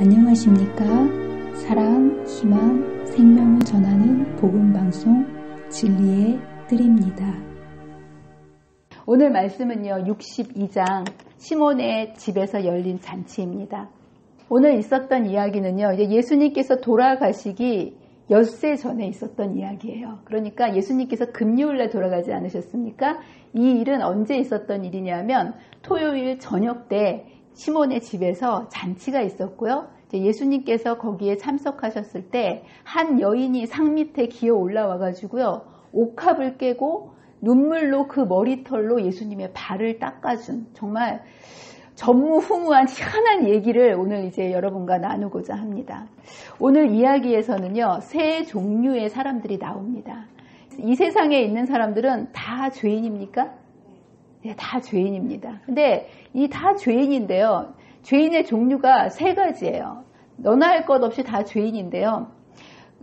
안녕하십니까? 사랑, 희망, 생명을 전하는 복음방송 진리의 뜰입니다. 오늘 말씀은요, 62장 시몬의 집에서 열린 잔치입니다. 오늘 있었던 이야기는요, 이제 예수님께서 돌아가시기 엿새 전에 있었던 이야기예요. 그러니까 예수님께서 금요일에 돌아가지 않으셨습니까? 이 일은 언제 있었던 일이냐면 토요일 저녁 때 시몬의 집에서 잔치가 있었고요. 예수님께서 거기에 참석하셨을 때 한 여인이 상 밑에 기어 올라와 가지고요, 옥합을 깨고 눈물로 그 머리털로 예수님의 발을 닦아준, 정말 전무후무한 희한한 얘기를 오늘 이제 여러분과 나누고자 합니다. 오늘 이야기에서는요, 세 종류의 사람들이 나옵니다. 이 세상에 있는 사람들은 다 죄인입니까? 네, 다 죄인입니다. 근데 이 다 죄인인데요, 죄인의 종류가 세 가지예요. 너나 할 것 없이 다 죄인인데요,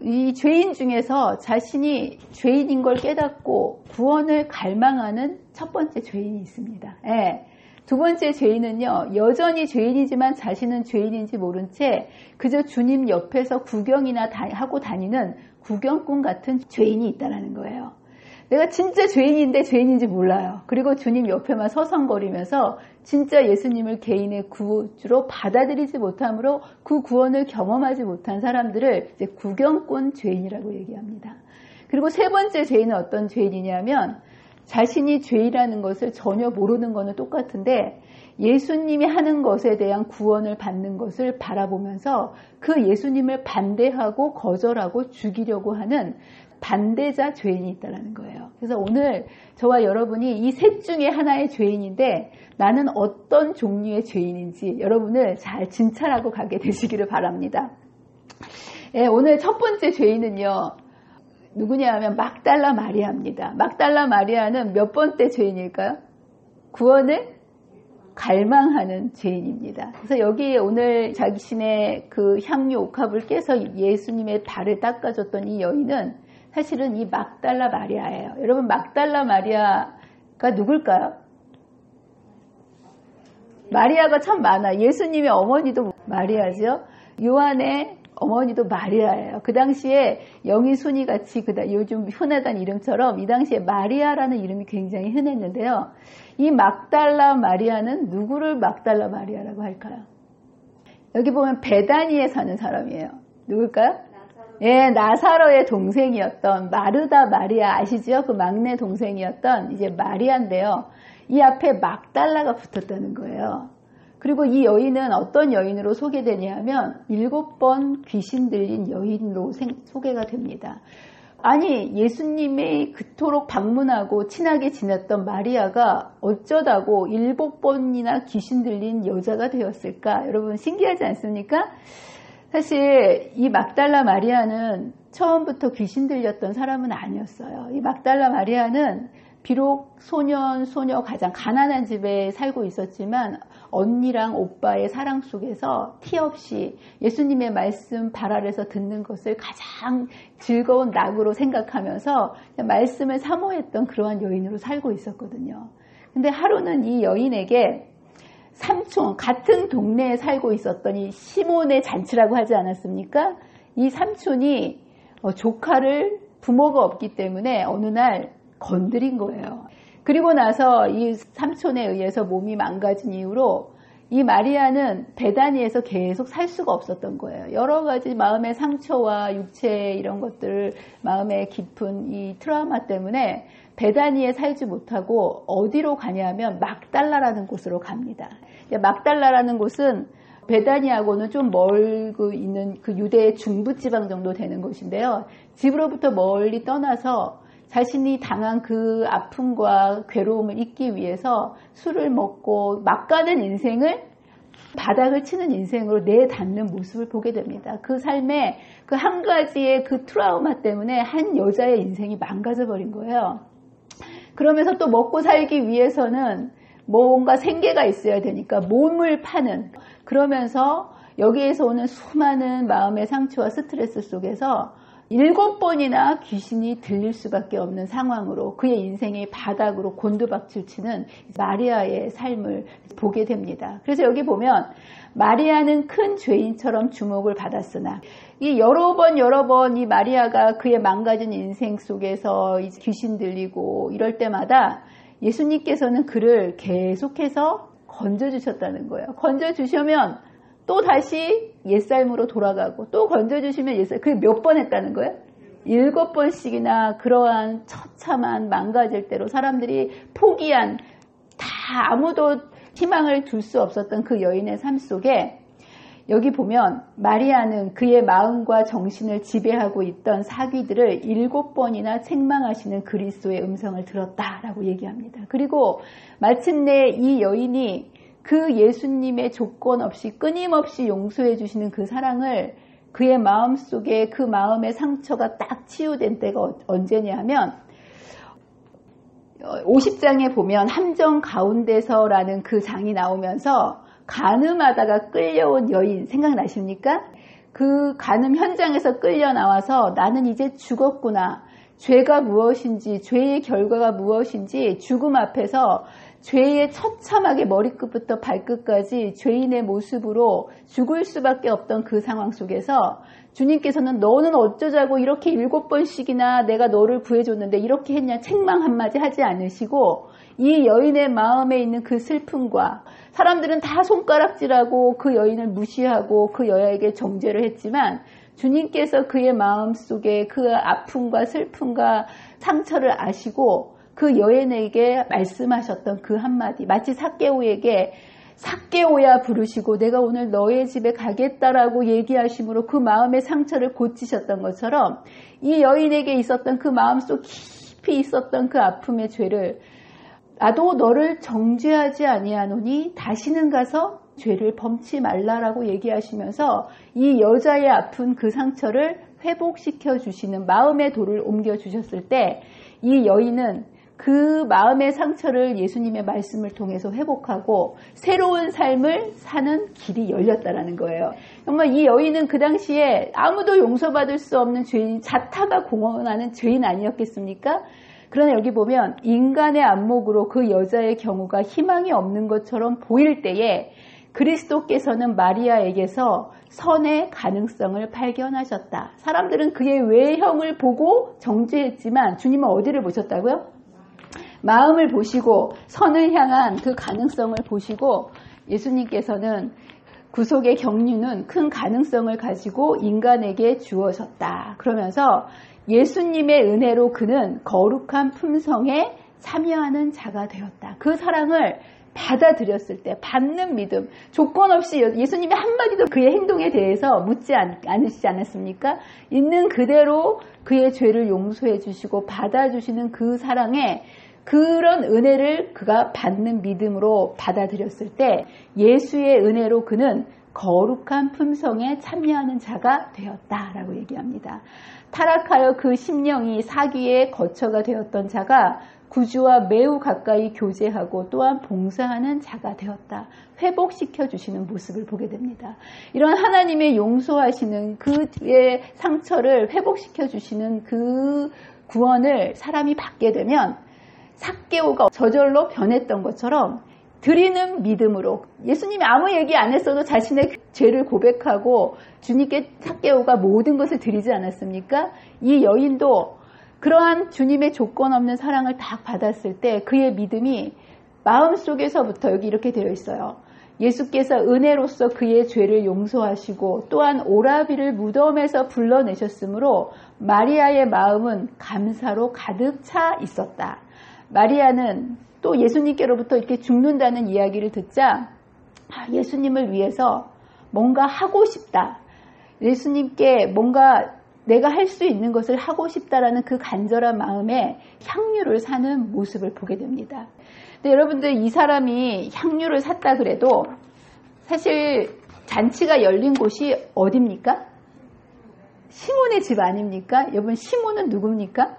이 죄인 중에서 자신이 죄인인 걸 깨닫고 구원을 갈망하는 첫 번째 죄인이 있습니다. 네. 두 번째 죄인은요, 여전히 죄인이지만 자신은 죄인인지 모른 채 그저 주님 옆에서 구경이나 하고 다니는 구경꾼 같은 죄인이 있다는 거예요. 내가 진짜 죄인인데 죄인인지 몰라요. 그리고 주님 옆에만 서성거리면서 진짜 예수님을 개인의 구주로 받아들이지 못함으로 그 구원을 경험하지 못한 사람들을 이제 구경꾼 죄인이라고 얘기합니다. 그리고 세 번째 죄인은 어떤 죄인이냐면 자신이 죄라는 것을 전혀 모르는 거는 똑같은데 예수님이 하는 것에 대한 구원을 받는 것을 바라보면서 그 예수님을 반대하고 거절하고 죽이려고 하는 반대자 죄인이 있다는 거예요. 그래서 오늘 저와 여러분이 이 셋 중에 하나의 죄인인데 나는 어떤 종류의 죄인인지 여러분을 잘 진찰하고 가게 되시기를 바랍니다. 예, 오늘 첫 번째 죄인은요, 누구냐 하면 막달라 마리아입니다. 막달라 마리아는 몇 번째 죄인일까요? 구원을 갈망하는 죄인입니다. 그래서 여기 오늘 자신의 그 향유 옥합을 깨서 예수님의 발을 닦아줬던 이 여인은 사실은 이 막달라 마리아예요. 여러분, 막달라 마리아가 누굴까요? 마리아가 참 많아요. 예수님의 어머니도 마리아죠. 요한의 어머니도 마리아예요. 그 당시에 영이 순이 같이 요즘 흔하다는 이름처럼 이 당시에 마리아라는 이름이 굉장히 흔했는데요. 이 막달라 마리아는 누구를 막달라 마리아라고 할까요? 여기 보면 베다니에 사는 사람이에요. 누굴까요? 예, 나사로의 동생이었던 마르다 마리아 아시죠? 그 막내 동생이었던 이제 마리아인데요. 이 앞에 막달라가 붙었다는 거예요. 그리고 이 여인은 어떤 여인으로 소개되냐면 7번 귀신 들린 여인으로 소개가 됩니다. 아니, 예수님이 그토록 방문하고 친하게 지냈던 마리아가 어쩌다고 7번이나 귀신 들린 여자가 되었을까? 여러분 신기하지 않습니까? 사실 이 막달라 마리아는 처음부터 귀신 들렸던 사람은 아니었어요. 이 막달라 마리아는 비록 소녀 가장 가난한 집에 살고 있었지만 언니랑 오빠의 사랑 속에서 티 없이 예수님의 말씀 발 아래서 듣는 것을 가장 즐거운 낙으로 생각하면서 말씀을 사모했던 그러한 여인으로 살고 있었거든요. 근데 하루는 이 여인에게 삼촌, 같은 동네에 살고 있었던 이 시몬의 잔치라고 하지 않았습니까? 이 삼촌이 조카를 부모가 없기 때문에 어느 날 건드린 거예요. 그리고 나서 이 삼촌에 의해서 몸이 망가진 이후로 이 마리아는 베다니에서 계속 살 수가 없었던 거예요. 여러 가지 마음의 상처와 육체 이런 것들, 마음의 깊은 이 트라우마 때문에 베다니에 살지 못하고 어디로 가냐면 막달라라는 곳으로 갑니다. 막달라라는 곳은 베다니하고는 좀 멀고 있는 그 유대의 중부지방 정도 되는 곳인데요. 집으로부터 멀리 떠나서 자신이 당한 그 아픔과 괴로움을 잊기 위해서 술을 먹고 막 가는 인생을 바닥을 치는 인생으로 내닫는 모습을 보게 됩니다. 그 삶에 그 한 가지의 그 트라우마 때문에 한 여자의 인생이 망가져 버린 거예요. 그러면서 또 먹고 살기 위해서는 뭔가 생계가 있어야 되니까 몸을 파는, 그러면서 여기에서 오는 수많은 마음의 상처와 스트레스 속에서 7번이나 귀신이 들릴 수밖에 없는 상황으로 그의 인생의 바닥으로 곤두박질 치는 마리아의 삶을 보게 됩니다. 그래서 여기 보면 마리아는 큰 죄인처럼 주목을 받았으나 이 여러 번 이 마리아가 그의 망가진 인생 속에서 귀신 들리고 이럴 때마다 예수님께서는 그를 계속해서 건져주셨다는 거예요. 건져주시면 또 다시 옛삶으로 돌아가고 또 건져주시면 옛삶. 그게 몇 번 했다는 거예요? 7번씩이나 그러한 처참한 망가질 대로 사람들이 포기한 다 아무도 희망을 둘 수 없었던 그 여인의 삶 속에 여기 보면 마리아는 그의 마음과 정신을 지배하고 있던 사귀들을 7번이나 책망하시는 그리스도의 음성을 들었다라고 얘기합니다. 그리고 마침내 이 여인이 그 예수님의 조건 없이 끊임없이 용서해 주시는 그 사랑을 그의 마음속에 그 마음의 상처가 딱 치유된 때가 언제냐 하면 50장에 보면 함정 가운데서라는 그 장이 나오면서 간음하다가 끌려온 여인 생각나십니까? 그 간음 현장에서 끌려 나와서 나는 이제 죽었구나. 죄가 무엇인지, 죄의 결과가 무엇인지 죽음 앞에서 죄의 처참하게 머리끝부터 발끝까지 죄인의 모습으로 죽을 수밖에 없던 그 상황 속에서 주님께서는 너는 어쩌자고 이렇게 7번씩이나 내가 너를 구해줬는데 이렇게 했냐 책망 한마디 하지 않으시고 이 여인의 마음에 있는 그 슬픔과 사람들은 다 손가락질하고 그 여인을 무시하고 그 여자에게 정죄를 했지만 주님께서 그의 마음속에 그 아픔과 슬픔과 상처를 아시고 그 여인에게 말씀하셨던 그 한마디 마치 삭개오에게 삭개오야 부르시고 내가 오늘 너의 집에 가겠다라고 얘기하심으로 그 마음의 상처를 고치셨던 것처럼 이 여인에게 있었던 그 마음속 깊이 있었던 그 아픔의 죄를 나도 너를 정죄하지 아니하노니 다시는 가서 죄를 범치 말라라고 얘기하시면서 이 여자의 아픈 그 상처를 회복시켜 주시는 마음의 돌을 옮겨 주셨을 때 이 여인은 그 마음의 상처를 예수님의 말씀을 통해서 회복하고 새로운 삶을 사는 길이 열렸다라는 거예요. 정말 이 여인은 그 당시에 아무도 용서받을 수 없는 죄인, 자타가 공언하는 죄인 아니었겠습니까? 그러나 여기 보면 인간의 안목으로 그 여자의 경우가 희망이 없는 것처럼 보일 때에 그리스도께서는 마리아에게서 선의 가능성을 발견하셨다. 사람들은 그의 외형을 보고 정죄했지만 주님은 어디를 보셨다고요? 마음을 보시고 선을 향한 그 가능성을 보시고 예수님께서는 구속의 경륜은 큰 가능성을 가지고 인간에게 주어졌다. 그러면서 예수님의 은혜로 그는 거룩한 품성에 참여하는 자가 되었다. 그 사랑을 받아들였을 때 받는 믿음, 조건 없이 예수님이 한마디도 그의 행동에 대해서 묻지 않으시지 않았습니까? 있는 그대로 그의 죄를 용서해 주시고 받아주시는 그 사랑에 그런 은혜를 그가 받는 믿음으로 받아들였을 때 예수의 은혜로 그는 거룩한 품성에 참여하는 자가 되었다라고 얘기합니다. 타락하여 그 심령이 사귀의 거처가 되었던 자가 구주와 매우 가까이 교제하고 또한 봉사하는 자가 되었다. 회복시켜 주시는 모습을 보게 됩니다. 이런 하나님의 용서하시는 그의 상처를 회복시켜 주시는 그 구원을 사람이 받게 되면 삭개오가 저절로 변했던 것처럼 드리는 믿음으로 예수님이 아무 얘기 안 했어도 자신의 죄를 고백하고 주님께 삭개오가 모든 것을 드리지 않았습니까? 이 여인도 그러한 주님의 조건 없는 사랑을 다 받았을 때 그의 믿음이 마음속에서부터 여기 이렇게 되어 있어요. 예수께서 은혜로서 그의 죄를 용서하시고 또한 오라비를 무덤에서 불러내셨으므로 마리아의 마음은 감사로 가득 차 있었다. 마리아는 또 예수님께로부터 이렇게 죽는다는 이야기를 듣자 예수님을 위해서 뭔가 하고 싶다. 예수님께 뭔가 내가 할 수 있는 것을 하고 싶다라는 그 간절한 마음에 향유를 사는 모습을 보게 됩니다. 근데 여러분들 이 사람이 향유를 샀다 그래도 사실 잔치가 열린 곳이 어디입니까? 시몬의 집 아닙니까? 여러분 시몬은 누굽니까?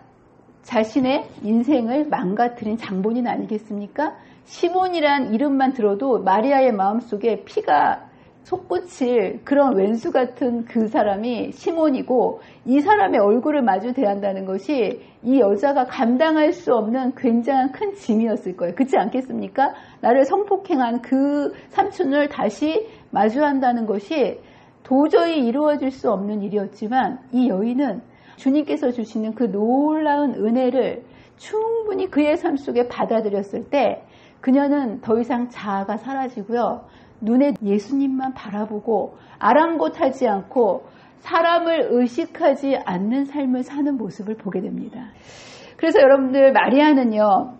자신의 인생을 망가뜨린 장본인 아니겠습니까? 시몬이란 이름만 들어도 마리아의 마음속에 피가 솟구칠 그런 왼수 같은 그 사람이 시몬이고, 이 사람의 얼굴을 마주 대한다는 것이 이 여자가 감당할 수 없는 굉장한 큰 짐이었을 거예요. 그렇지 않겠습니까? 나를 성폭행한 그 삼촌을 다시 마주한다는 것이 도저히 이루어질 수 없는 일이었지만, 이 여인은 주님께서 주시는 그 놀라운 은혜를 충분히 그의 삶 속에 받아들였을 때 그녀는 더 이상 자아가 사라지고요. 눈에 예수님만 바라보고 아랑곳하지 않고 사람을 의식하지 않는 삶을 사는 모습을 보게 됩니다. 그래서 여러분들, 마리아는요,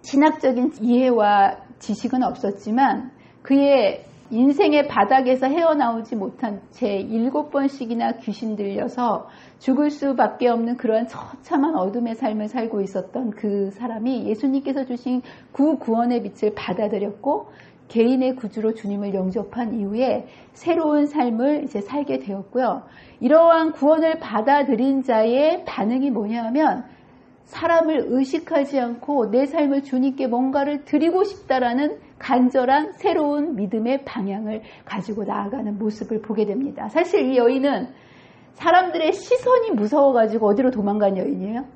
신학적인 이해와 지식은 없었지만 그의 인생의 바닥에서 헤어나오지 못한 채 7번씩이나 귀신 들려서 죽을 수밖에 없는 그런 처참한 어둠의 삶을 살고 있었던 그 사람이 예수님께서 주신 구원의 빛을 받아들였고 개인의 구주로 주님을 영접한 이후에 새로운 삶을 이제 살게 되었고요. 이러한 구원을 받아들인 자의 반응이 뭐냐 하면, 사람을 의식하지 않고 내 삶을 주님께 뭔가를 드리고 싶다라는 간절한 새로운 믿음의 방향을 가지고 나아가는 모습을 보게 됩니다. 사실 이 여인은 사람들의 시선이 무서워가지고 어디로 도망간 여인이에요?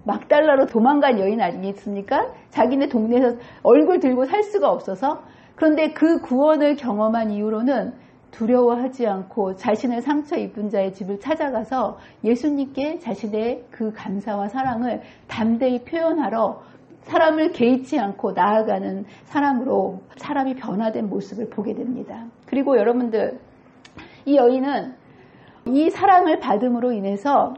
막달라로 도망간 여인 아니겠습니까? 자기네 동네에서 얼굴 들고 살 수가 없어서. 그런데 그 구원을 경험한 이후로는 두려워하지 않고 자신의 상처 입은 자의 집을 찾아가서 예수님께 자신의 그 감사와 사랑을 담대히 표현하러 사람을 개의치 않고 나아가는 사람으로 사람이 변화된 모습을 보게 됩니다. 그리고 여러분들, 이 여인은 이 사랑을 받음으로 인해서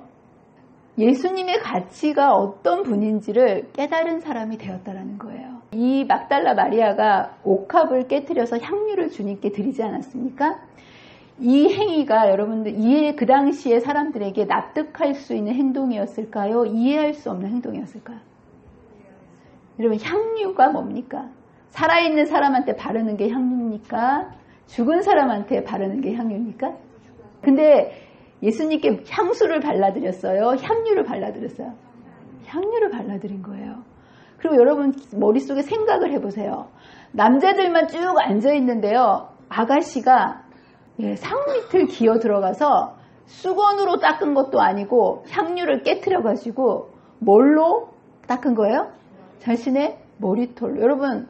예수님의 가치가 어떤 분인지를 깨달은 사람이 되었다는 거예요. 이 막달라 마리아가 옥합을 깨트려서 향유를 주님께 드리지 않았습니까? 이 행위가 여러분들, 그 당시에 사람들에게 납득할 수 있는 행동이었을까요? 이해할 수 없는 행동이었을까요? 여러분, 향유가 뭡니까? 살아있는 사람한테 바르는 게 향유입니까? 죽은 사람한테 바르는 게 향유입니까? 근데 예수님께 향수를 발라드렸어요? 향유를 발라드렸어요? 향유를 발라드린 거예요. 그리고 여러분 머릿속에 생각을 해보세요. 남자들만 쭉 앉아있는데요, 아가씨가 상 밑을 기어 들어가서 수건으로 닦은 것도 아니고 향유를 깨트려가지고 뭘로 닦은 거예요? 자신의 머리털로. 여러분,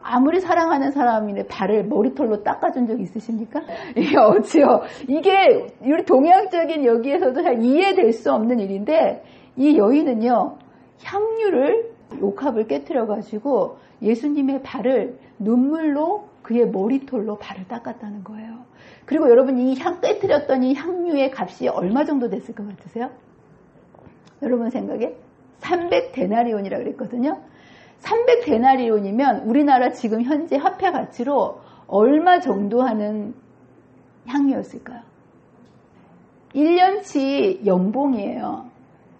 아무리 사랑하는 사람인데 발을 머리털로 닦아준 적 있으십니까? 이게 어찌요? 이게 우리 동양적인 여기에서도 잘 이해될 수 없는 일인데, 이 여인은요, 향유를, 옥합을 깨트려가지고 예수님의 발을 눈물로 그의 머리털로 발을 닦았다는 거예요. 그리고 여러분, 이 깨트렸던 이 향유의 값이 얼마 정도 됐을 것 같으세요? 여러분 생각에? 300데나리온이라고 그랬거든요. 300데나리온이면 우리나라 지금 현재 화폐 가치로 얼마 정도 하는 향유였을까요? 1년치 연봉이에요.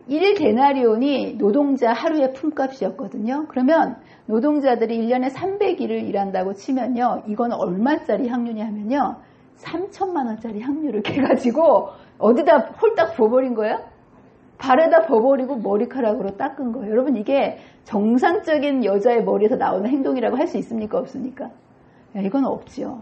1데나리온이 노동자 하루의 품값이었거든요. 그러면 노동자들이 1년에 300일을 일한다고 치면요, 이건 얼마짜리 향유냐 하면요, 3천만 원짜리 향유를 깨가지고 어디다 홀딱 부어버린 거예요? 발에다 버버리고 머리카락으로 닦은 거예요. 여러분, 이게 정상적인 여자의 머리에서 나오는 행동이라고 할 수 있습니까? 없습니까? 이건 없지요.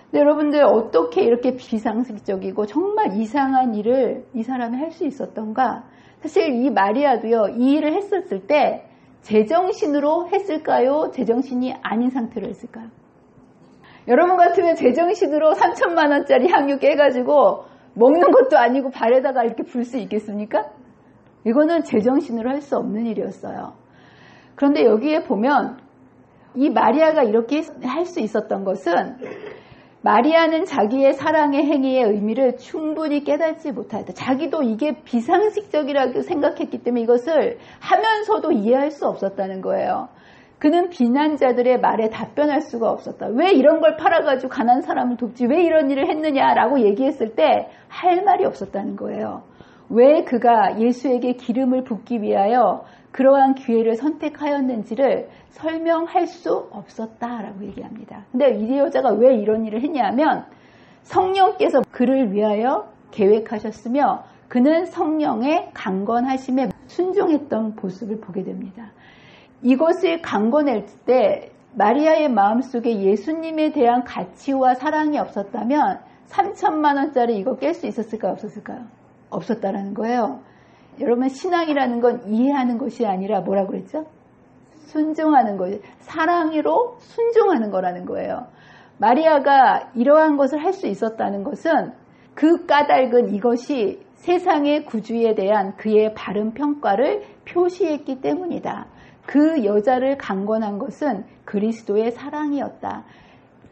근데 여러분들, 어떻게 이렇게 비상식적이고 정말 이상한 일을 이 사람이 할 수 있었던가? 사실 이 마리아도요, 이 일을 했었을 때 제정신으로 했을까요? 제정신이 아닌 상태로 했을까요? 여러분 같으면 제정신으로 3천만 원짜리 향유 깨가지고 먹는 것도 아니고 발에다가 이렇게 불 수 있겠습니까? 이거는 제정신으로 할 수 없는 일이었어요. 그런데 여기에 보면 이 마리아가 이렇게 할 수 있었던 것은, 마리아는 자기의 사랑의 행위의 의미를 충분히 깨닫지 못하였다. 자기도 이게 비상식적이라고 생각했기 때문에 이것을 하면서도 이해할 수 없었다는 거예요. 그는 비난자들의 말에 답변할 수가 없었다. 왜 이런 걸 팔아가지고 가난한 사람을 돕지? 왜 이런 일을 했느냐라고 얘기했을 때 할 말이 없었다는 거예요. 왜 그가 예수에게 기름을 붓기 위하여 그러한 기회를 선택하였는지를 설명할 수 없었다라고 얘기합니다. 근데 이 여자가 왜 이런 일을 했냐면, 성령께서 그를 위하여 계획하셨으며 그는 성령의 강건하심에 순종했던 모습을 보게 됩니다. 이것을 강건할 때 마리아의 마음속에 예수님에 대한 가치와 사랑이 없었다면 3천만 원짜리 이거 깰 수 있었을까요? 없었을까요? 없었다라는 거예요. 여러분, 신앙이라는 건 이해하는 것이 아니라 뭐라고 그랬죠? 순종하는 거예요. 사랑으로 순종하는 거라는 거예요. 마리아가 이러한 것을 할 수 있었다는 것은 그 까닭은 이것이 세상의 구주에 대한 그의 바른 평가를 표시했기 때문이다. 그 여자를 강권한 것은 그리스도의 사랑이었다.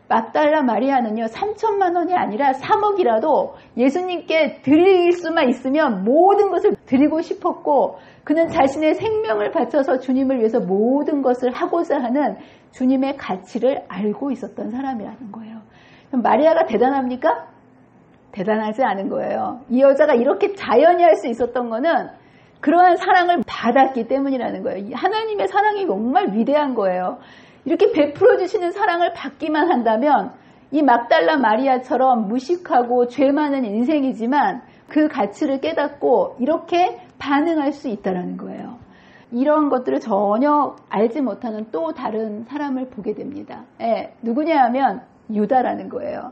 막달라 마리아는요, 3천만 원이 아니라 3억이라도 예수님께 드릴 수만 있으면 모든 것을 드리고 싶었고, 그는 자신의 생명을 바쳐서 주님을 위해서 모든 것을 하고자 하는 주님의 가치를 알고 있었던 사람이라는 거예요. 그럼 마리아가 대단합니까? 대단하지 않은 거예요. 이 여자가 이렇게 자연히 할 수 있었던 거는 그러한 사랑을 받았기 때문이라는 거예요. 하나님의 사랑이 정말 위대한 거예요. 이렇게 베풀어 주시는 사랑을 받기만 한다면 이 막달라 마리아처럼 무식하고 죄 많은 인생이지만 그 가치를 깨닫고 이렇게 반응할 수 있다는 거예요. 이런 것들을 전혀 알지 못하는 또 다른 사람을 보게 됩니다. 누구냐 하면 유다라는 거예요.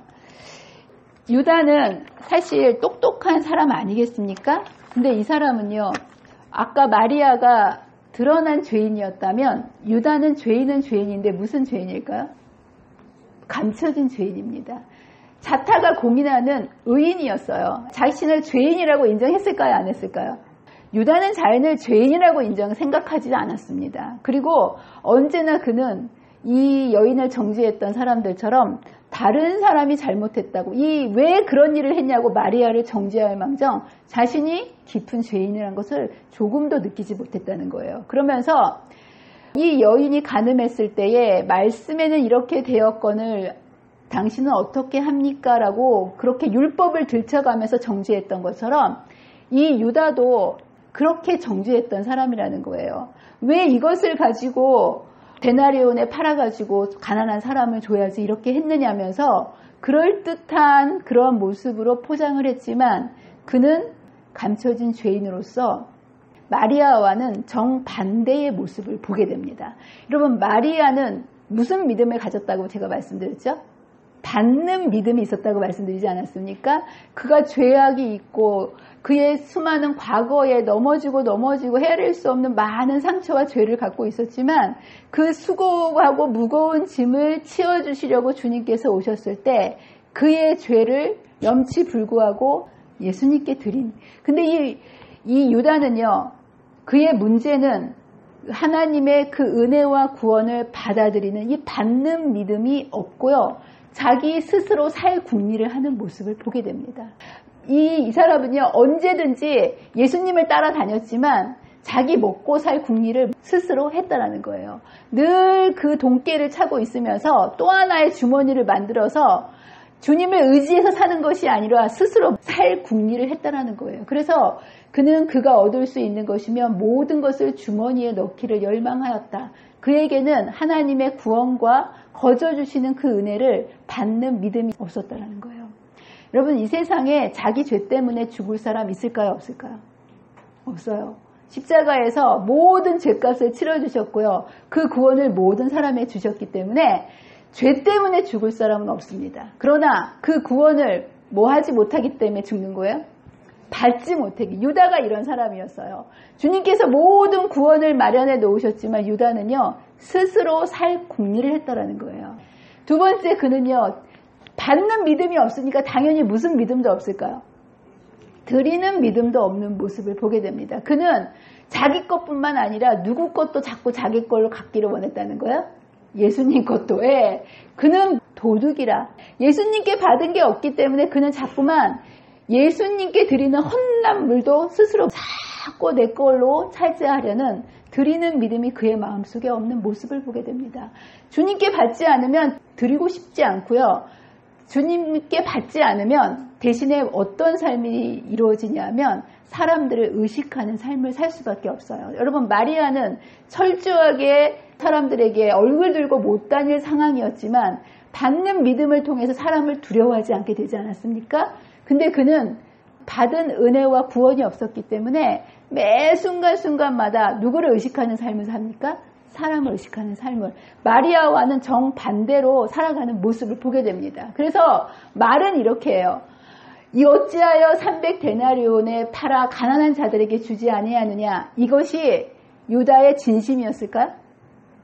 유다는 사실 똑똑한 사람 아니겠습니까? 근데 이 사람은요, 아까 마리아가 드러난 죄인이었다면 유다는 죄인은 죄인인데 무슨 죄인일까요? 감춰진 죄인입니다. 자타가 공인하는 의인이었어요. 자신을 죄인이라고 인정했을까요? 안 했을까요? 유다는 자신을 죄인이라고 생각하지 않았습니다. 그리고 언제나 그는 이 여인을 정죄했던 사람들처럼 다른 사람이 잘못했다고, 왜 그런 일을 했냐고 마리아를 정죄할 망정 자신이 깊은 죄인이라는 것을 조금도 느끼지 못했다는 거예요. 그러면서 이 여인이 간음했을 때에 말씀에는 이렇게 되었거늘 당신은 어떻게 합니까? 라고 그렇게 율법을 들춰가면서 정죄했던 것처럼 이 유다도 그렇게 정죄했던 사람이라는 거예요. 왜 이것을 가지고 데나리온에 팔아가지고 가난한 사람을 줘야지 이렇게 했느냐면서 그럴듯한 그런 모습으로 포장을 했지만 그는 감춰진 죄인으로서 마리아와는 정반대의 모습을 보게 됩니다. 여러분, 마리아는 무슨 믿음을 가졌다고 제가 말씀드렸죠? 받는 믿음이 있었다고 말씀드리지 않았습니까? 그가 죄악이 있고 그의 수많은 과거에 넘어지고 헤아릴 수 없는 많은 상처와 죄를 갖고 있었지만 그 수고하고 무거운 짐을 치워주시려고 주님께서 오셨을 때 그의 죄를 염치불구하고 예수님께 드린. 근데 이 유다는요, 그의 문제는 하나님의 그 은혜와 구원을 받아들이는 이 받는 믿음이 없고요, 자기 스스로 살 궁리를 하는 모습을 보게 됩니다. 이 사람은요, 언제든지 예수님을 따라다녔지만 자기 먹고 살 궁리를 스스로 했다라는 거예요. 늘 그 돈깨를 차고 있으면서 또 하나의 주머니를 만들어서 주님을 의지해서 사는 것이 아니라 스스로 살 궁리를 했다라는 거예요. 그래서 그는 그가 얻을 수 있는 것이면 모든 것을 주머니에 넣기를 열망하였다. 그에게는 하나님의 구원과 거저주시는 그 은혜를 받는 믿음이 없었다라는 거예요. 여러분, 이 세상에 자기 죄 때문에 죽을 사람 있을까요? 없을까요? 없어요. 십자가에서 모든 죄값을 치러주셨고요. 그 구원을 모든 사람에 주셨기 때문에 죄 때문에 죽을 사람은 없습니다. 그러나 그 구원을 뭐 하지 못하기 때문에 죽는 거예요? 받지 못하기. 유다가 이런 사람이었어요. 주님께서 모든 구원을 마련해 놓으셨지만 유다는요, 스스로 살 궁리를 했다라는 거예요. 두 번째, 그는요, 받는 믿음이 없으니까 당연히 무슨 믿음도 없을까요? 드리는 믿음도 없는 모습을 보게 됩니다. 그는 자기 것뿐만 아니라 누구 것도 자꾸 자기 걸로 갖기를 원했다는 거예요. 예수님 것도. 그는 도둑이라. 예수님께 받은 게 없기 때문에 그는 자꾸만 예수님께 드리는 헌납물도 스스로 자꾸 내 걸로 차지하려는 드리는 믿음이 그의 마음속에 없는 모습을 보게 됩니다. 주님께 받지 않으면 드리고 싶지 않고요. 주님께 받지 않으면 대신에 어떤 삶이 이루어지냐면 사람들을 의식하는 삶을 살 수밖에 없어요. 여러분, 마리아는 철저하게 사람들에게 얼굴 들고 못 다닐 상황이었지만 받는 믿음을 통해서 사람을 두려워하지 않게 되지 않았습니까? 근데 그는 받은 은혜와 구원이 없었기 때문에 매 순간순간마다 누구를 의식하는 삶을 삽니까? 사람을 의식하는 삶을, 마리아와는 정반대로 살아가는 모습을 보게 됩니다. 그래서 말은 이렇게 해요. 이 어찌하여 300데나리온에 팔아 가난한 자들에게 주지 아니하느냐. 이것이 유다의 진심이었을까요?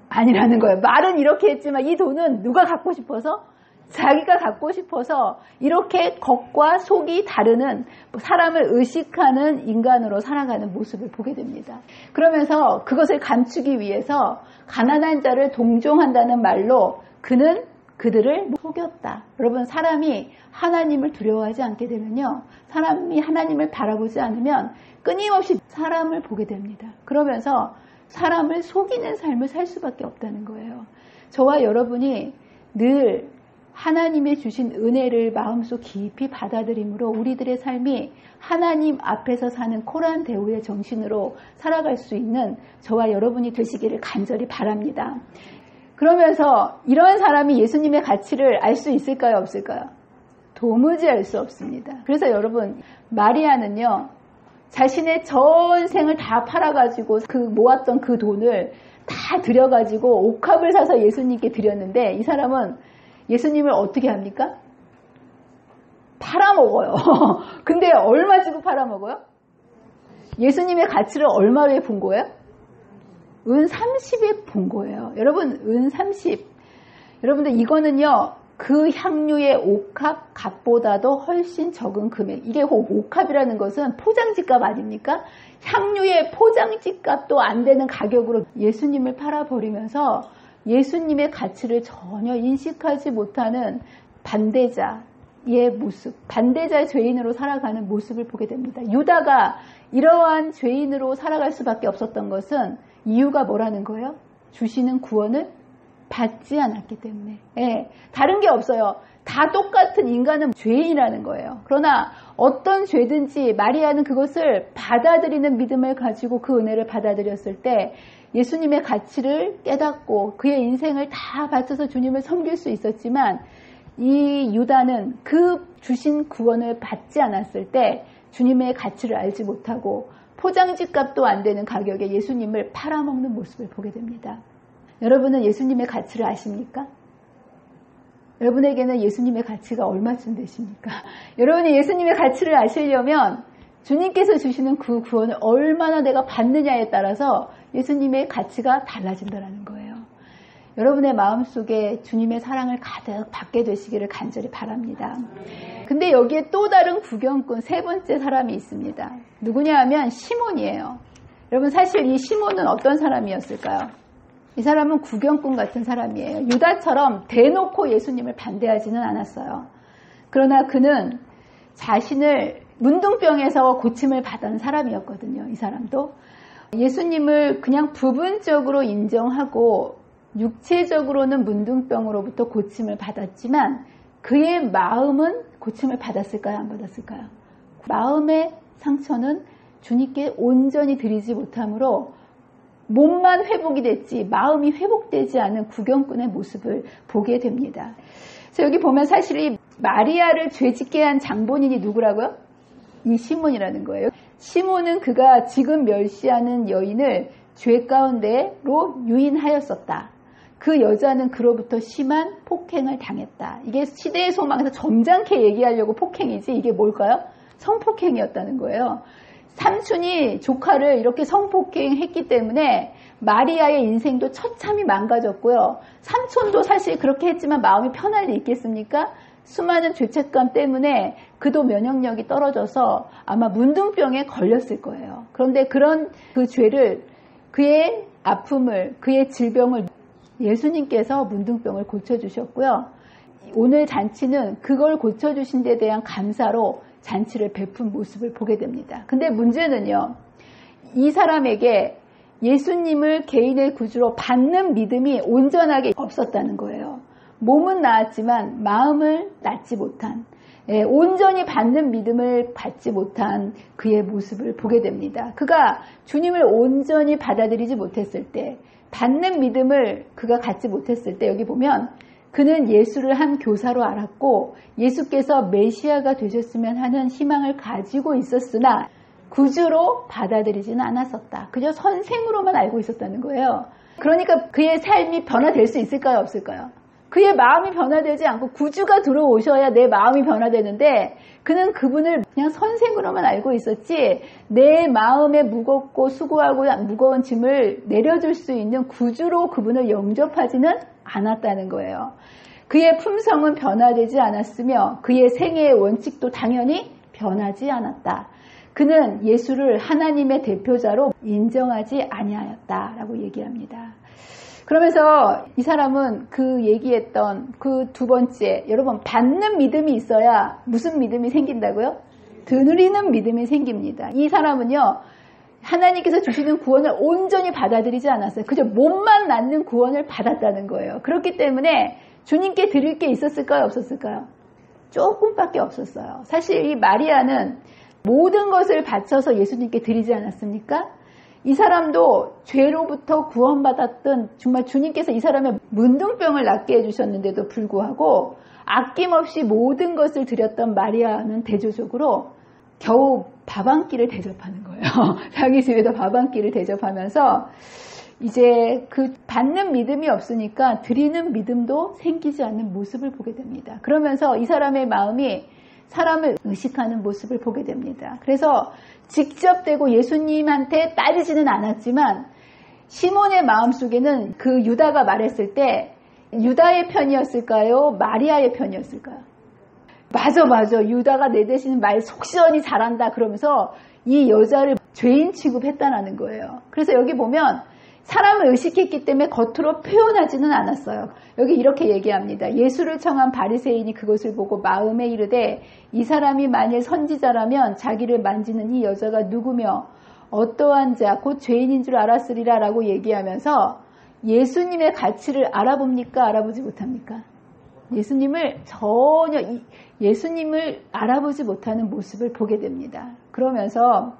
아니라는 거예요. 말은 이렇게 했지만 이 돈은 누가 갖고 싶어서? 자기가 갖고 싶어서 이렇게 겉과 속이 다르는 사람을 의식하는 인간으로 살아가는 모습을 보게 됩니다. 그러면서 그것을 감추기 위해서 가난한 자를 동정한다는 말로 그는 그들을 속였다. 여러분, 사람이 하나님을 두려워하지 않게 되면요, 사람이 하나님을 바라보지 않으면 끊임없이 사람을 보게 됩니다. 그러면서 사람을 속이는 삶을 살 수밖에 없다는 거예요. 저와 여러분이 늘 하나님의 주신 은혜를 마음속 깊이 받아들임으로 우리들의 삶이 하나님 앞에서 사는 코란 대우의 정신으로 살아갈 수 있는 저와 여러분이 되시기를 간절히 바랍니다. 그러면서 이런 사람이 예수님의 가치를 알 수 있을까요, 없을까요? 도무지 알 수 없습니다. 그래서 여러분, 마리아는요, 자신의 전생을 다 팔아가지고 모았던 그 돈을 다 들여가지고 옥합을 사서 예수님께 드렸는데, 이 사람은 예수님을 어떻게 합니까? 팔아먹어요. 근데 얼마 주고 팔아먹어요? 예수님의 가치를 얼마에 본 거예요? 은 30에 본 거예요. 여러분, 은 30. 여러분들, 이거는요, 그 향유의 옥합 값보다도 훨씬 적은 금액. 이게 옥합이라는 것은 포장지값 아닙니까? 향유의 포장지값도 안 되는 가격으로 예수님을 팔아버리면서 예수님의 가치를 전혀 인식하지 못하는 반대자의 모습, 반대자의 죄인으로 살아가는 모습을 보게 됩니다. 유다가 이러한 죄인으로 살아갈 수밖에 없었던 것은 이유가 뭐라는 거예요? 주시는 구원을 받지 않았기 때문에. 예, 다른 게 없어요. 다 똑같은 인간은 죄인이라는 거예요. 그러나 어떤 죄든지 마리아는 그것을 받아들이는 믿음을 가지고 그 은혜를 받아들였을 때 예수님의 가치를 깨닫고 그의 인생을 다 바쳐서 주님을 섬길 수 있었지만, 이 유다는 그 주신 구원을 받지 않았을 때 주님의 가치를 알지 못하고 포장지 값도 안 되는 가격에 예수님을 팔아먹는 모습을 보게 됩니다. 여러분은 예수님의 가치를 아십니까? 여러분에게는 예수님의 가치가 얼마쯤 되십니까? 여러분이 예수님의 가치를 아시려면 주님께서 주시는 그 구원을 얼마나 내가 받느냐에 따라서 예수님의 가치가 달라진다는 거예요. 여러분의 마음속에 주님의 사랑을 가득 받게 되시기를 간절히 바랍니다. 근데 여기에 또 다른 구경꾼 세 번째 사람이 있습니다. 누구냐 하면 시몬이에요. 여러분, 사실 이 시몬은 어떤 사람이었을까요? 이 사람은 구경꾼 같은 사람이에요. 유다처럼 대놓고 예수님을 반대하지는 않았어요. 그러나 그는 자신을 문둥병에서 고침을 받은 사람이었거든요. 이 사람도 예수님을 그냥 부분적으로 인정하고 육체적으로는 문둥병으로부터 고침을 받았지만 그의 마음은 고침을 받았을까요? 안 받았을까요? 마음의 상처는 주님께 온전히 드리지 못함으로 몸만 회복이 됐지 마음이 회복되지 않은 구경꾼의 모습을 보게 됩니다. 그래서 여기 보면 사실 이 마리아를 죄짓게 한 장본인이 누구라고요? 이 시몬이라는 거예요. 시몬은 그가 지금 멸시하는 여인을 죄 가운데로 유인하였었다. 그 여자는 그로부터 심한 폭행을 당했다. 이게 시대의 소망에서 점잖게 얘기하려고 폭행이지 이게 뭘까요? 성폭행이었다는 거예요. 삼촌이 조카를 이렇게 성폭행했기 때문에 마리아의 인생도 처참히 망가졌고요. 삼촌도 사실 그렇게 했지만 마음이 편할 리 있겠습니까? 수많은 죄책감 때문에 그도 면역력이 떨어져서 아마 문둥병에 걸렸을 거예요. 그런데 그런 그 죄를, 그의 아픔을, 그의 질병을 예수님께서 문둥병을 고쳐주셨고요. 오늘 잔치는 그걸 고쳐주신 데 대한 감사로 잔치를 베푼 모습을 보게 됩니다. 근데 문제는요, 이 사람에게 예수님을 개인의 구주로 받는 믿음이 온전하게 없었다는 거예요. 몸은 나았지만 마음을 낳지 못한, 온전히 받는 믿음을 받지 못한 그의 모습을 보게 됩니다. 그가 주님을 온전히 받아들이지 못했을 때, 받는 믿음을 그가 갖지 못했을 때, 여기 보면 그는 예수를 한 교사로 알았고 예수께서 메시아가 되셨으면 하는 희망을 가지고 있었으나 구주로 받아들이지는 않았었다. 그저 선생으로만 알고 있었다는 거예요. 그러니까 그의 삶이 변화될 수 있을까요? 없을까요? 그의 마음이 변화되지 않고 구주가 들어오셔야 내 마음이 변화되는데 그는 그분을 그냥 선생으로만 알고 있었지 내 마음에 무겁고 수고하고 무거운 짐을 내려줄 수 있는 구주로 그분을 영접하지는 않았다는 거예요. 그의 품성은 변화되지 않았으며 그의 생애의 원칙도 당연히 변하지 않았다. 그는 예수를 하나님의 대표자로 인정하지 아니하였다라고 얘기합니다. 그러면서 이 사람은 그 얘기했던 그 두 번째, 여러분 받는 믿음이 있어야 무슨 믿음이 생긴다고요? 드리는 믿음이 생깁니다. 이 사람은요, 하나님께서 주시는 구원을 온전히 받아들이지 않았어요. 그저 몸만 낳는 구원을 받았다는 거예요. 그렇기 때문에 주님께 드릴 게 있었을까요? 없었을까요? 조금밖에 없었어요. 사실 이 마리아는 모든 것을 바쳐서 예수님께 드리지 않았습니까? 이 사람도 죄로부터 구원받았던 정말 주님께서 이 사람의 문둥병을 낫게 해주셨는데도 불구하고 아낌없이 모든 것을 드렸던 마리아는 대조적으로 겨우 밥 한 끼를 대접하는 거예요. 자기 집에서 밥 한 끼를 대접하면서 이제 그 받는 믿음이 없으니까 드리는 믿음도 생기지 않는 모습을 보게 됩니다. 그러면서 이 사람의 마음이 사람을 의식하는 모습을 보게 됩니다. 그래서 직접 대고 예수님한테 따지지는 않았지만 시몬의 마음속에는 그 유다가 말했을 때 유다의 편이었을까요? 마리아의 편이었을까요? 맞아. 유다가 내 대신 말 속 시원히 잘한다 그러면서 이 여자를 죄인 취급했다는 거예요. 그래서 여기 보면 사람을 의식했기 때문에 겉으로 표현하지는 않았어요. 여기 이렇게 얘기합니다. 예수를 청한 바리새인이 그것을 보고 마음에 이르되 이 사람이 만일 선지자라면 자기를 만지는 이 여자가 누구며 어떠한 자 곧 죄인인 줄 알았으리라 라고 얘기하면서 예수님의 가치를 알아봅니까? 알아보지 못합니까? 예수님을 알아보지 못하는 모습을 보게 됩니다. 그러면서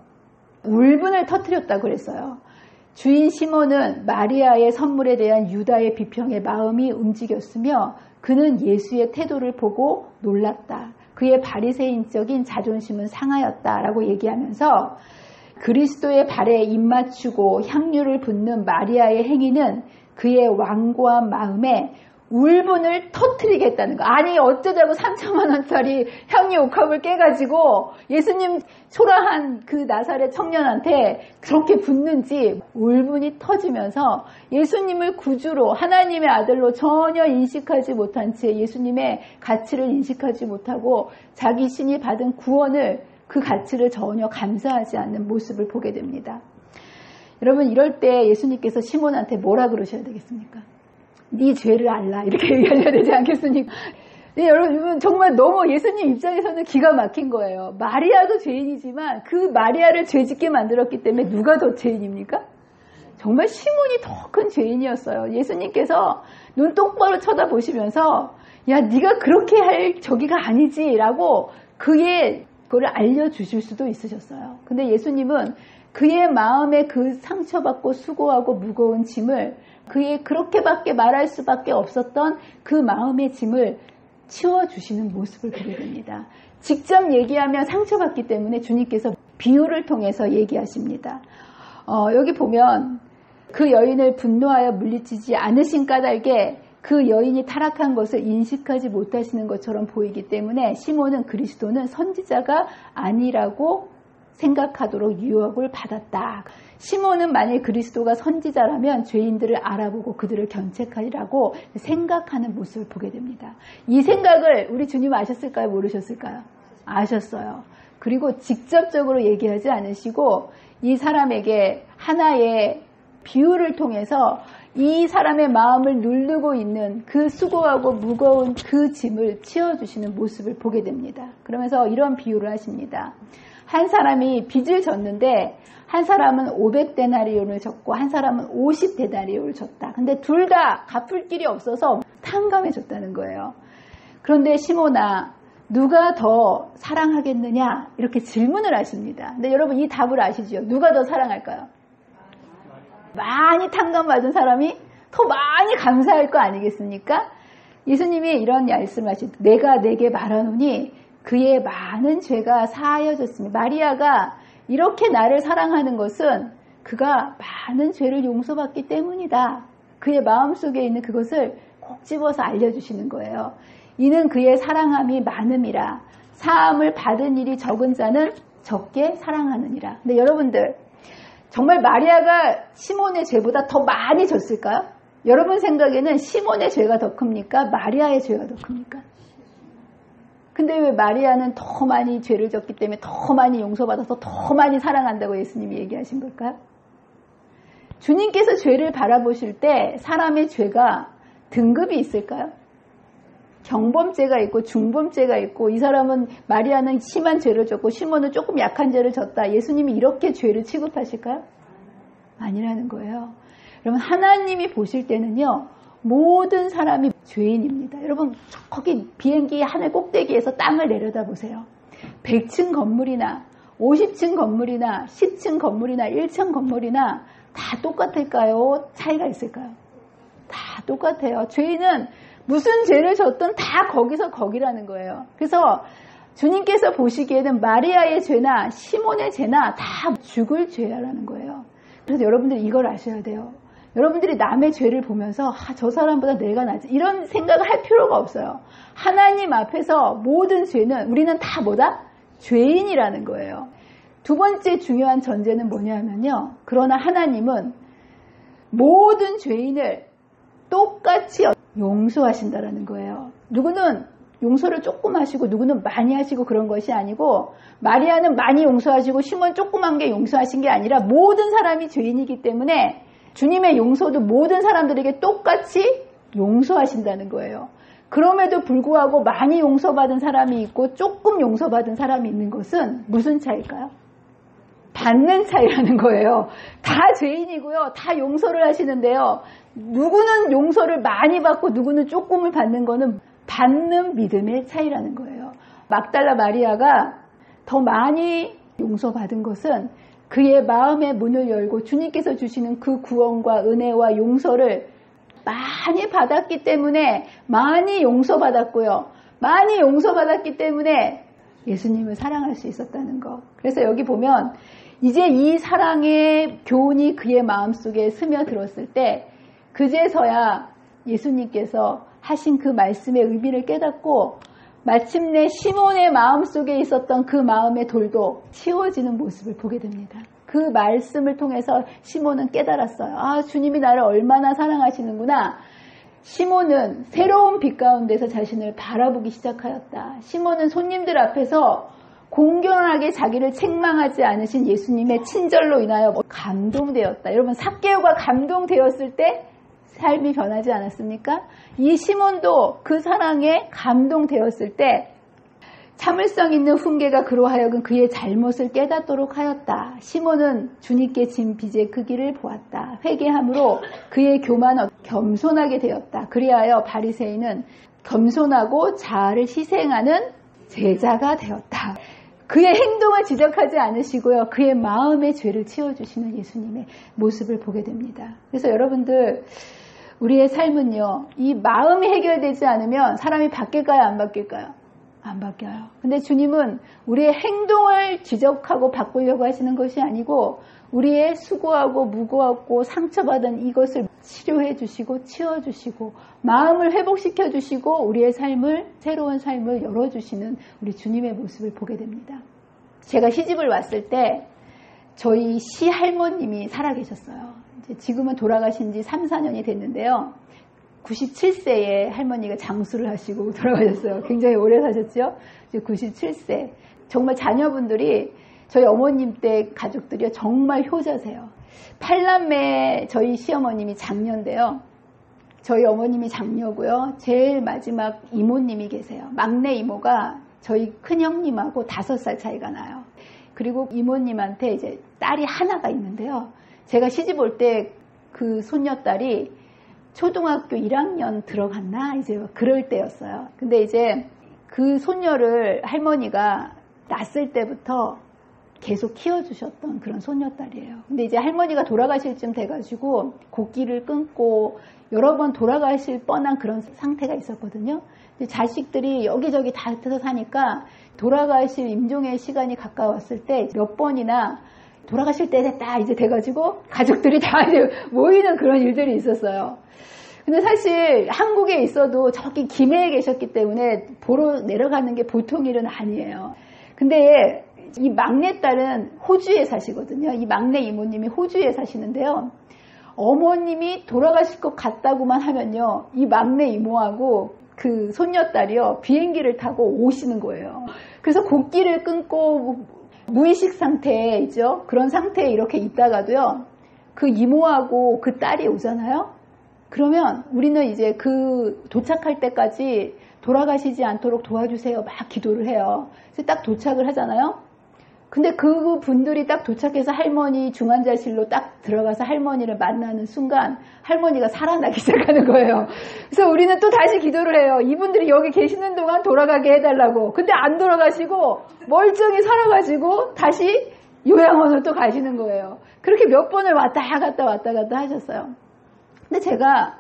울분을 터뜨렸다고 그랬어요. 주인 시몬은 마리아의 선물에 대한 유다의 비평에 마음이 움직였으며 그는 예수의 태도를 보고 놀랐다. 그의 바리새인적인 자존심은 상하였다라고 얘기하면서 그리스도의 발에 입맞추고 향유를 붓는 마리아의 행위는 그의 완고한 마음에 울분을 터뜨리겠다는 거. 아니 어쩌자고 3천만 원짜리 향유 옥합을 깨가지고 예수님 초라한 그 나사렛 청년한테 그렇게 붓는지 울분이 터지면서 예수님을 구주로 하나님의 아들로 전혀 인식하지 못한 채 예수님의 가치를 인식하지 못하고 자기 신이 받은 구원을 그 가치를 전혀 감사하지 않는 모습을 보게 됩니다. 여러분 이럴 때 예수님께서 시몬한테 뭐라 그러셔야 되겠습니까? 네 죄를 알라 이렇게 얘기하셔야 되지 않겠습니까? 네, 여러분 정말 너무 예수님 입장에서는 기가 막힌 거예요. 마리아도 죄인이지만 그 마리아를 죄짓게 만들었기 때문에 누가 더 죄인입니까? 정말 시몬이 더 큰 죄인이었어요. 예수님께서 눈 똑바로 쳐다보시면서 야 네가 그렇게 할 저기가 아니지 라고 그의 그걸 알려주실 수도 있으셨어요. 근데 예수님은 그의 마음에 그 상처받고 수고하고 무거운 짐을 그의 그렇게밖에 말할 수밖에 없었던 그 마음의 짐을 치워주시는 모습을 보게 됩니다. 직접 얘기하면 상처받기 때문에 주님께서 비유를 통해서 얘기하십니다. 여기 보면 그 여인을 분노하여 물리치지 않으신 까닭에 그 여인이 타락한 것을 인식하지 못하시는 것처럼 보이기 때문에 시몬은 그리스도는 선지자가 아니라고 생각하도록 유혹을 받았다. 시몬은 만일 그리스도가 선지자라면 죄인들을 알아보고 그들을 견책하리라고 생각하는 모습을 보게 됩니다. 이 생각을 우리 주님 아셨을까요? 모르셨을까요? 아셨어요. 그리고 직접적으로 얘기하지 않으시고 이 사람에게 하나의 비유를 통해서 이 사람의 마음을 누르고 있는 그 수고하고 무거운 그 짐을 치워주시는 모습을 보게 됩니다. 그러면서 이런 비유를 하십니다. 한 사람이 빚을 졌는데 한 사람은 500데나리온을 졌고 한 사람은 50데나리온을 졌다. 근데 둘 다 갚을 길이 없어서 탕감해줬다는 거예요. 그런데 시몬아 누가 더 사랑하겠느냐 이렇게 질문을 하십니다. 근데 여러분 이 답을 아시죠? 누가 더 사랑할까요? 많이 탕감받은 사람이 더 많이 감사할 거 아니겠습니까? 예수님이 이런 말씀을 하시죠. 내가 내게 말하노니 그의 많은 죄가 사하여졌습니다. 마리아가 이렇게 나를 사랑하는 것은 그가 많은 죄를 용서받기 때문이다. 그의 마음속에 있는 그것을 꼭 집어서 알려주시는 거예요. 이는 그의 사랑함이 많음이라. 사함을 받은 일이 적은 자는 적게 사랑하느니라. 근데 여러분들, 정말 마리아가 시몬의 죄보다 더 많이 졌을까요? 여러분 생각에는 시몬의 죄가 더 큽니까? 마리아의 죄가 더 큽니까? 근데 왜 마리아는 더 많이 죄를 졌기 때문에 더 많이 용서받아서 더 많이 사랑한다고 예수님이 얘기하신 걸까요? 주님께서 죄를 바라보실 때 사람의 죄가 등급이 있을까요? 경범죄가 있고 중범죄가 있고, 이 사람은, 마리아는 심한 죄를 졌고 시몬은 조금 약한 죄를 졌다. 예수님이 이렇게 죄를 취급하실까요? 아니라는 거예요. 여러분, 하나님이 보실 때는요, 모든 사람이 죄인입니다. 여러분, 거기 비행기 하늘 꼭대기에서 땅을 내려다보세요. 100층 건물이나 50층 건물이나 10층 건물이나 1층 건물이나 다 똑같을까요? 차이가 있을까요? 다 똑같아요. 죄인은 무슨 죄를 졌든 다 거기서 거기라는 거예요. 그래서 주님께서 보시기에는 마리아의 죄나 시몬의 죄나 다 죽을 죄라는 거예요. 그래서 여러분들이 이걸 아셔야 돼요. 여러분들이 남의 죄를 보면서 저 사람보다 내가 낫지, 이런 생각을 할 필요가 없어요. 하나님 앞에서 모든 죄는, 우리는 다 뭐다? 죄인이라는 거예요. 두 번째 중요한 전제는 뭐냐면요, 그러나 하나님은 모든 죄인을 똑같이 용서하신다라는 거예요. 누구는 용서를 조금 하시고 누구는 많이 하시고 그런 것이 아니고, 마리아는 많이 용서하시고 시몬 조그만 게 용서하신 게 아니라 모든 사람이 죄인이기 때문에 주님의 용서도 모든 사람들에게 똑같이 용서하신다는 거예요. 그럼에도 불구하고 많이 용서받은 사람이 있고 조금 용서받은 사람이 있는 것은 무슨 차이일까요? 받는 차이라는 거예요. 다 죄인이고요. 다 용서를 하시는데요. 누구는 용서를 많이 받고 누구는 조금을 받는 거는 받는 믿음의 차이라는 거예요. 막달라 마리아가 더 많이 용서받은 것은 그의 마음의 문을 열고 주님께서 주시는 그 구원과 은혜와 용서를 많이 받았기 때문에, 많이 용서받았고요. 많이 용서받았기 때문에 예수님을 사랑할 수 있었다는 거. 그래서 여기 보면 이제 이 사랑의 교훈이 그의 마음속에 스며들었을 때 그제서야 예수님께서 하신 그 말씀의 의미를 깨닫고 마침내 시몬의 마음속에 있었던 그 마음의 돌도 치워지는 모습을 보게 됩니다. 그 말씀을 통해서 시몬은 깨달았어요. 아, 주님이 나를 얼마나 사랑하시는구나. 시몬은 새로운 빛 가운데서 자신을 바라보기 시작하였다. 시몬은 손님들 앞에서 공경하게 자기를 책망하지 않으신 예수님의 친절로 인하여 감동되었다. 여러분, 삭개오가 감동되었을 때 삶이 변하지 않았습니까? 이 시몬도 그 사랑에 감동되었을 때 참을성 있는 훈계가 그로 하여금 그의 잘못을 깨닫도록 하였다. 시몬은 주님께 진 빚의 크기를 보았다. 회개함으로 그의 교만은 겸손하게 되었다. 그리하여 바리새인은 겸손하고 자아를 희생하는 제자가 되었다. 그의 행동을 지적하지 않으시고요, 그의 마음의 죄를 치워주시는 예수님의 모습을 보게 됩니다. 그래서 여러분들, 우리의 삶은요, 이 마음이 해결되지 않으면 사람이 바뀔까요, 안 바뀔까요? 안 바뀌어요. 근데 주님은 우리의 행동을 지적하고 바꾸려고 하시는 것이 아니고 우리의 수고하고 무고하고 상처받은 이것을 치료해 주시고 치워주시고 마음을 회복시켜 주시고 우리의 삶을, 새로운 삶을 열어주시는 우리 주님의 모습을 보게 됩니다. 제가 시집을 왔을 때 저희 시할머님이 살아계셨어요. 지금은 돌아가신 지 3, 4년이 됐는데요. 97세에 할머니가 장수를 하시고 돌아가셨어요. 굉장히 오래 사셨죠? 97세. 정말 자녀분들이, 저희 어머님 때 가족들이 정말 효자세요. 8남매 저희 시어머님이 장녀인데요. 저희 어머님이 장녀고요. 제일 마지막 이모님이 계세요. 막내 이모가 저희 큰형님하고 5살 차이가 나요. 그리고 이모님한테 이제 딸이 하나가 있는데요. 제가 시집 올 때 그 손녀딸이 초등학교 1학년 들어갔나? 이제 그럴 때였어요. 근데 이제 그 손녀를 할머니가 낳았을 때부터 계속 키워주셨던 그런 손녀딸이에요. 근데 이제 할머니가 돌아가실 쯤 돼가지고 곡기를 끊고 여러 번 돌아가실 뻔한 그런 상태가 있었거든요. 자식들이 여기저기 다 흩어져 사니까 돌아가실 임종의 시간이 가까웠을 때 몇 번이나 돌아가실 때 됐다 이제 돼가지고 가족들이 다 이제 모이는 그런 일들이 있었어요. 근데 사실 한국에 있어도 저기 김해에 계셨기 때문에 보러 내려가는 게 보통 일은 아니에요. 근데 이 막내딸은 호주에 사시거든요. 이 막내 이모님이 호주에 사시는데요. 어머님이 돌아가실 것 같다고만 하면요. 이 막내 이모하고 그 손녀딸이요. 비행기를 타고 오시는 거예요. 그래서 곡기를 끊고 무의식 상태에 있죠. 그런 상태에 이렇게 있다가도요. 그 이모하고 그 딸이 오잖아요. 그러면 우리는 이제 그 도착할 때까지 돌아가시지 않도록 도와주세요. 막 기도를 해요. 그래서 딱 도착을 하잖아요. 근데 그 분들이 딱 도착해서 할머니 중환자실로 딱 들어가서 할머니를 만나는 순간 할머니가 살아나기 시작하는 거예요. 그래서 우리는 또 다시 기도를 해요. 이분들이 여기 계시는 동안 돌아가게 해달라고. 근데 안 돌아가시고 멀쩡히 살아가지고 다시 요양원을 또 가시는 거예요. 그렇게 몇 번을 왔다 갔다 하셨어요. 근데 제가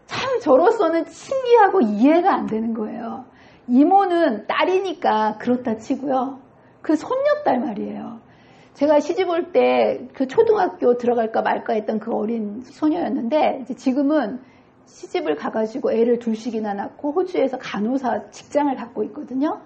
참 저로서는 신기하고 이해가 안 되는 거예요. 이모는 딸이니까 그렇다 치고요. 그 손녀딸 말이에요. 제가 시집 올 때 그 초등학교 들어갈까 말까 했던 그 어린 소녀였는데 이제 지금은 시집을 가가지고 애를 둘씩이나 낳고 호주에서 간호사 직장을 갖고 있거든요.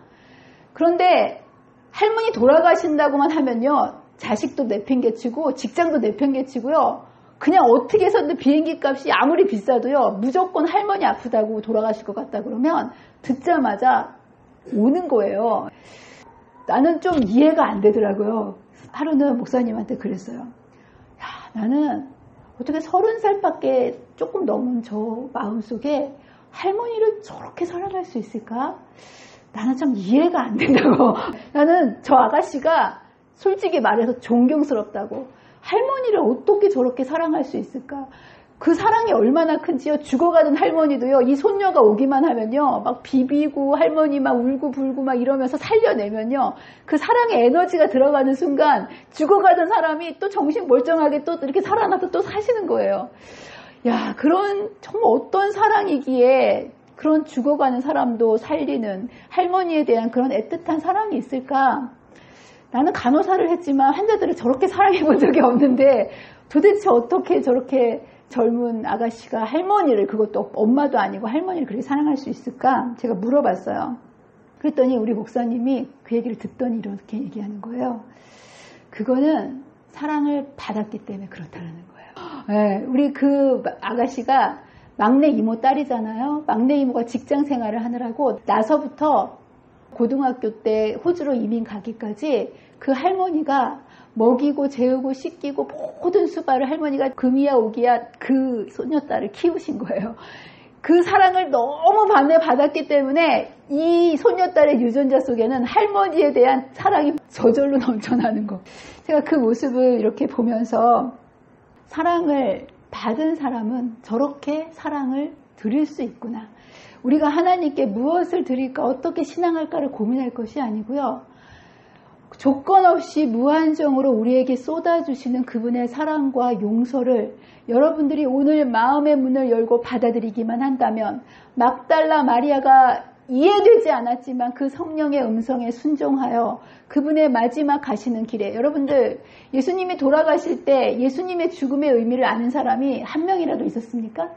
그런데 할머니 돌아가신다고만 하면요. 자식도 내팽개치고 직장도 내팽개치고요. 그냥 어떻게 해서든 비행기 값이 아무리 비싸도요. 무조건 할머니 아프다고 돌아가실 것 같다 그러면 듣자마자 오는 거예요. 나는 좀 이해가 안 되더라고요. 하루는 목사님한테 그랬어요. 야, 나는 어떻게 30살밖에 조금 넘은 저 마음속에 할머니를 저렇게 사랑할 수 있을까? 나는 참 이해가 안 된다고. 나는 저 아가씨가 솔직히 말해서 존경스럽다고. 할머니를 어떻게 저렇게 사랑할 수 있을까? 그 사랑이 얼마나 큰지요. 죽어가는 할머니도요. 이 손녀가 오기만 하면요. 막 비비고 할머니 막 울고 불고 막 이러면서 살려내면요. 그 사랑의 에너지가 들어가는 순간 죽어가던 사람이 또 정신 멀쩡하게 또 이렇게 살아나서 또 사시는 거예요. 야, 그런 정말 어떤 사랑이기에 그런 죽어가는 사람도 살리는 할머니에 대한 그런 애틋한 사랑이 있을까? 나는 간호사를 했지만 환자들을 저렇게 사랑해 본 적이 없는데 도대체 어떻게 저렇게 젊은 아가씨가 할머니를, 그것도 엄마도 아니고 할머니를 그렇게 사랑할 수 있을까? 제가 물어봤어요. 그랬더니 우리 목사님이 그 얘기를 듣더니 이렇게 얘기하는 거예요. 그거는 사랑을 받았기 때문에 그렇다는 거예요. 네, 우리 그 아가씨가 막내 이모 딸이잖아요. 막내 이모가 직장 생활을 하느라고 나서부터 고등학교 때 호주로 이민 가기까지 그 할머니가 먹이고 재우고 씻기고 모든 수발을 할머니가 금이야 오기야 그 소녀딸을 키우신 거예요. 그 사랑을 너무 받았기 때문에 이 소녀딸의 유전자 속에는 할머니에 대한 사랑이 저절로 넘쳐나는 거. 제가 그 모습을 이렇게 보면서 사랑을 받은 사람은 저렇게 사랑을 드릴 수 있구나. 우리가 하나님께 무엇을 드릴까, 어떻게 신앙할까를 고민할 것이 아니고요. 조건 없이 무한정으로 우리에게 쏟아주시는 그분의 사랑과 용서를 여러분들이 오늘 마음의 문을 열고 받아들이기만 한다면, 막달라 마리아가 이해되지 않았지만 그 성령의 음성에 순종하여 그분의 마지막 가시는 길에, 여러분들 예수님이 돌아가실 때 예수님의 죽음의 의미를 아는 사람이 한 명이라도 있었습니까?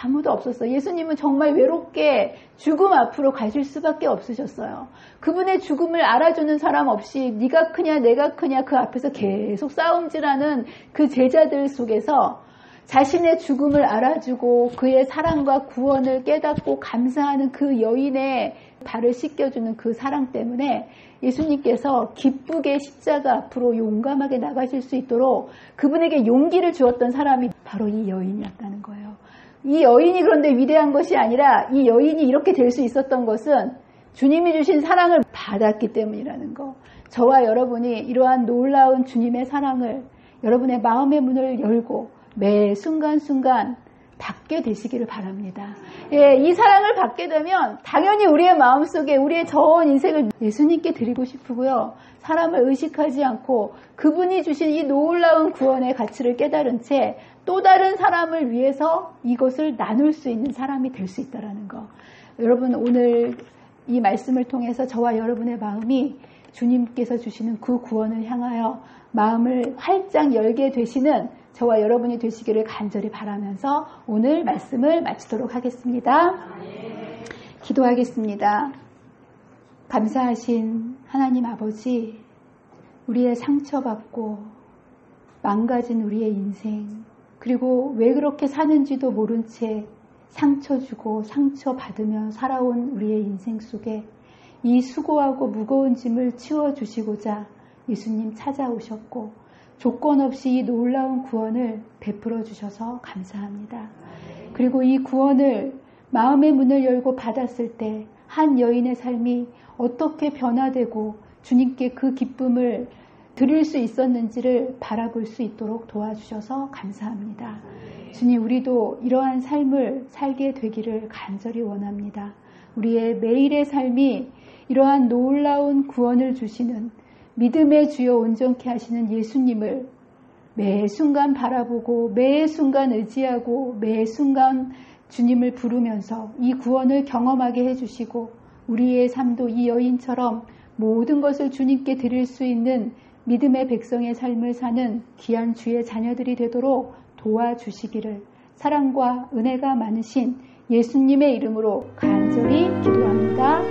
아무도 없었어요. 예수님은 정말 외롭게 죽음 앞으로 가실 수밖에 없으셨어요. 그분의 죽음을 알아주는 사람 없이 네가 크냐 내가 크냐 그 앞에서 계속 싸움질하는 그 제자들 속에서 자신의 죽음을 알아주고 그의 사랑과 구원을 깨닫고 감사하는 그 여인의 발을 씻겨주는 그 사랑 때문에 예수님께서 기쁘게 십자가 앞으로 용감하게 나가실 수 있도록 그분에게 용기를 주었던 사람이 바로 이 여인이었다는 거예요. 이 여인이 그런데 위대한 것이 아니라 이 여인이 이렇게 될 수 있었던 것은 주님이 주신 사랑을 받았기 때문이라는 거. 저와 여러분이 이러한 놀라운 주님의 사랑을 여러분의 마음의 문을 열고 매 순간순간 받게 되시기를 바랍니다. 예, 이 사랑을 받게 되면 당연히 우리의 마음속에 우리의 전 인생을 예수님께 드리고 싶고요. 사람을 의식하지 않고 그분이 주신 이 놀라운 구원의 가치를 깨달은 채 또 다른 사람을 위해서 이것을 나눌 수 있는 사람이 될 수 있다는 거. 여러분 오늘 이 말씀을 통해서 저와 여러분의 마음이 주님께서 주시는 그 구원을 향하여 마음을 활짝 열게 되시는 저와 여러분이 되시기를 간절히 바라면서 오늘 말씀을 마치도록 하겠습니다. 기도하겠습니다. 감사하신 하나님 아버지, 우리의 상처받고 망가진 우리의 인생, 그리고 왜 그렇게 사는지도 모른 채 상처 주고 상처받으며 살아온 우리의 인생 속에 이 수고하고 무거운 짐을 치워주시고자 예수님 찾아오셨고 조건 없이 이 놀라운 구원을 베풀어 주셔서 감사합니다. 그리고 이 구원을 마음의 문을 열고 받았을 때 한 여인의 삶이 어떻게 변화되고 주님께 그 기쁨을 드릴 수 있었는지를 바라볼 수 있도록 도와주셔서 감사합니다. 주님, 우리도 이러한 삶을 살게 되기를 간절히 원합니다. 우리의 매일의 삶이 이러한 놀라운 구원을 주시는 믿음의 주여 온전케 하시는 예수님을 매 순간 바라보고 매 순간 의지하고 매 순간 주님을 부르면서 이 구원을 경험하게 해주시고 우리의 삶도 이 여인처럼 모든 것을 주님께 드릴 수 있는 믿음의 백성의 삶을 사는 귀한 주의 자녀들이 되도록 도와주시기를 사랑과 은혜가 많으신 예수님의 이름으로 간절히 기도합니다.